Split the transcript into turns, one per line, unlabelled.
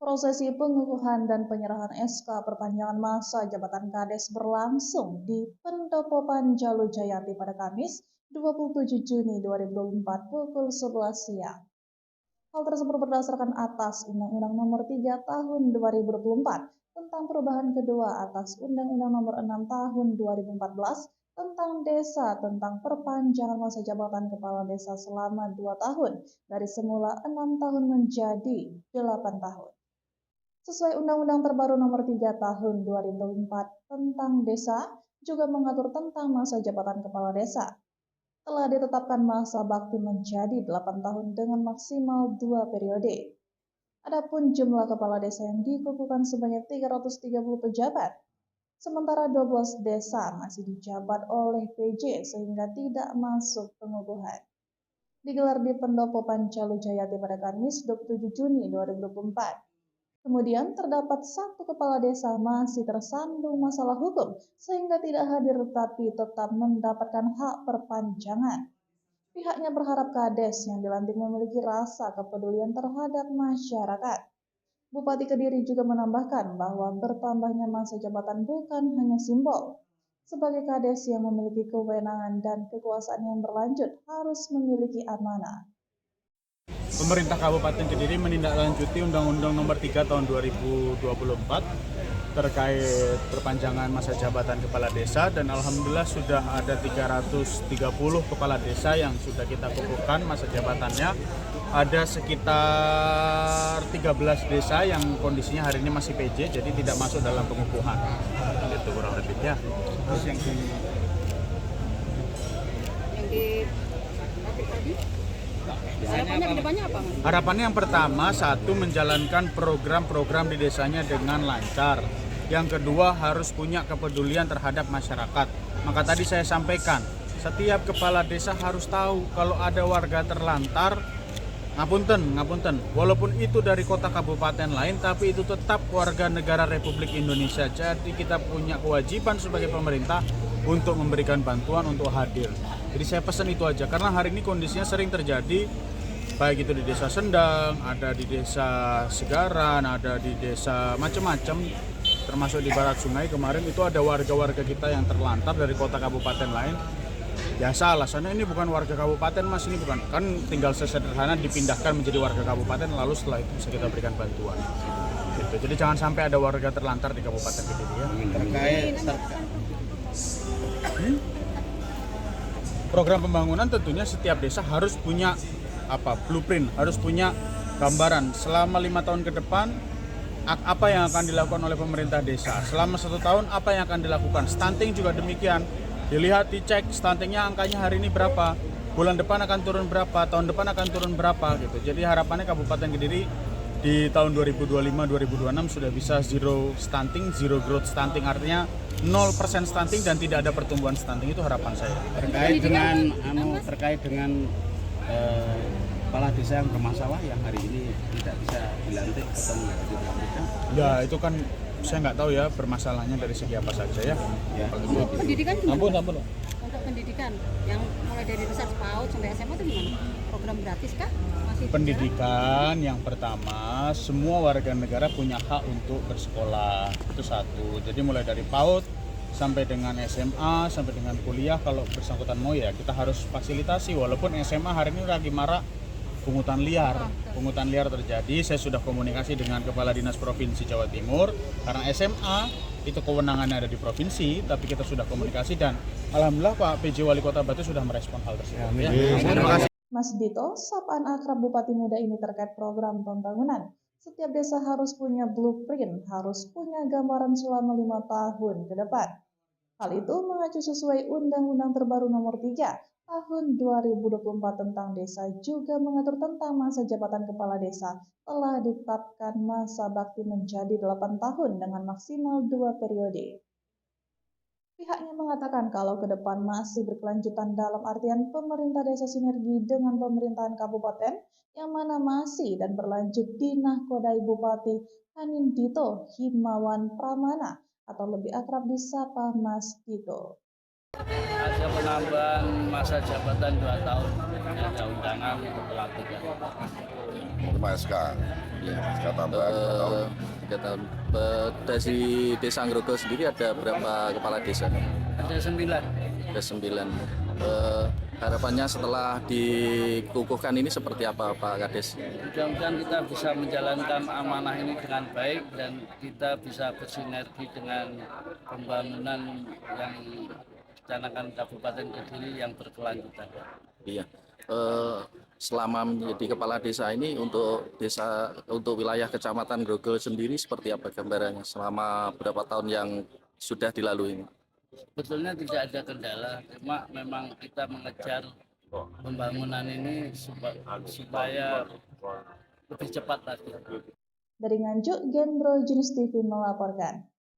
Prosesi pengukuhan dan penyerahan SK perpanjangan masa jabatan Kades berlangsung di Pendopo Panjalu Jayati pada Kamis 27 Juni 2024 pukul 11 siang. Hal tersebut berdasarkan atas Undang-Undang Nomor 3 Tahun 2024 tentang perubahan kedua atas Undang-Undang Nomor 6 Tahun 2014 tentang desa tentang perpanjangan masa jabatan kepala desa selama 2 tahun dari semula 6 tahun menjadi 8 tahun. Sesuai Undang-Undang terbaru Nomor 3 Tahun 2004 tentang desa juga mengatur tentang masa jabatan kepala desa. Telah ditetapkan masa bakti menjadi 8 tahun dengan maksimal 2 periode. Adapun jumlah kepala desa yang dikukuhkan sebanyak 330 pejabat, sementara 12 desa masih dijabat oleh PJ sehingga tidak masuk pengukuhan. Digelar di Pendopo Panjalu Jayati pada Kamis 27 Juni 2024. Kemudian terdapat satu kepala desa masih tersandung masalah hukum sehingga tidak hadir tetapi tetap mendapatkan hak perpanjangan. Pihaknya berharap Kades yang dilantik memiliki rasa kepedulian terhadap masyarakat. Bupati Kediri juga menambahkan bahwa bertambahnya masa jabatan bukan hanya simbol. Sebagai Kades yang memiliki kewenangan dan kekuasaan yang berlanjut harus memiliki amanah.
Pemerintah Kabupaten Kediri menindaklanjuti Undang-Undang Nomor 3 Tahun 2024 terkait perpanjangan masa jabatan kepala desa, dan alhamdulillah sudah ada 330 kepala desa yang sudah kita kukuhkan masa jabatannya. Ada sekitar 13 desa yang kondisinya hari ini masih PJ, jadi tidak masuk dalam pengukuhan. Itu kurang lebihnya. Terus yang di tadi harapannya kedepannya apa, Mas? Harapannya yang pertama, satu, menjalankan program-program di desanya dengan lancar. Yang kedua, harus punya kepedulian terhadap masyarakat. Maka tadi saya sampaikan, setiap kepala desa harus tahu kalau ada warga terlantar, ngapunten, walaupun itu dari kota kabupaten lain, tapi itu tetap warga negara Republik Indonesia. Jadi kita punya kewajiban sebagai pemerintah untuk memberikan bantuan, untuk hadir. Jadi saya pesan itu aja, karena hari ini kondisinya sering terjadi, baik itu di desa Sendang, ada di desa Segaran, ada di desa macam-macam, termasuk di barat sungai kemarin itu ada warga-warga kita yang terlantar dari kota kabupaten lain. Biasa alasannya ini bukan warga kabupaten, Mas, ini bukan, kan tinggal sesederhana dipindahkan menjadi warga kabupaten, lalu setelah itu bisa kita berikan bantuan. Gitu. Jadi jangan sampai ada warga terlantar di Kabupaten Kediri ya. Program pembangunan tentunya setiap desa harus punya blueprint, harus punya gambaran selama 5 tahun ke depan apa yang akan dilakukan oleh pemerintah desa. Selama 1 tahun apa yang akan dilakukan. Stunting juga demikian. Dilihat, dicek stuntingnya angkanya hari ini berapa, bulan depan akan turun berapa, tahun depan akan turun berapa gitu. Jadi harapannya Kabupaten Kediri di tahun 2025-2026 sudah bisa zero stunting, zero growth stunting, artinya 0% stunting dan tidak ada pertumbuhan stunting. Itu harapan saya. Terkait dengan kepala desa yang bermasalah yang hari ini tidak bisa dilantik atau dilantikkan. Ya itu kan saya nggak tahu ya permasalahannya dari segi apa saja ya.
Pendidikan gimana?
Ampun.
Untuk pendidikan yang mulai dari dasar PAUD sampai SMA itu gimana? Program gratis kah? Masih
pendidikan yang pertama, semua warga negara punya hak untuk bersekolah, itu satu. Jadi mulai dari PAUD sampai dengan SMA, sampai dengan kuliah, kalau bersangkutan mau ya kita harus fasilitasi. Walaupun SMA hari ini lagi marak pungutan liar terjadi. Saya sudah komunikasi dengan Kepala Dinas Provinsi Jawa Timur, karena SMA itu kewenangannya ada di provinsi, tapi kita sudah komunikasi dan alhamdulillah Pak PJ Wali Kota Batu sudah merespon hal tersebut. Ya. Terima kasih.
Mas Dito, sapaan akrab Bupati Muda ini terkait program pembangunan. Setiap desa harus punya blueprint, harus punya gambaran selama 5 tahun ke depan. Hal itu mengacu sesuai Undang-Undang terbaru Nomor 3 Tahun 2024 tentang desa juga mengatur tentang masa jabatan kepala desa. Telah ditetapkan masa bakti menjadi 8 tahun dengan maksimal 2 periode. Pihaknya mengatakan kalau ke depan masih berkelanjutan dalam artian pemerintah desa sinergi dengan pemerintahan kabupaten yang mana masih dan berlanjut di nahkodai Bupati Hanindito Himawan Pramana atau lebih akrab disapa Mas Dito.
Ada penambahan masa jabatan 2 tahun, ada undangan untuk pelantikan.
5 SK.
Ya.
SK tambahan 2 tahun.
3 tahun. Dari Desa Nggrogol sendiri ada berapa kepala desa?
Ada 9.
Ada 9. Harapannya setelah dikukuhkan ini seperti apa Pak Kades?
Mudah-mudahan kita bisa menjalankan amanah ini dengan baik dan kita bisa bersinergi dengan pembangunan yang dicanangkan Kabupaten Kediri yang berkelanjutan.
Iya. Selama menjadi kepala desa ini untuk wilayah Kecamatan Grogol sendiri seperti apa gambarannya selama berapa tahun yang sudah dilalui?
Sebetulnya tidak ada kendala, cuma memang kita mengejar pembangunan ini supaya lebih cepat lagi.
Dari Nganjuk, Gendro Jenis TV melaporkan.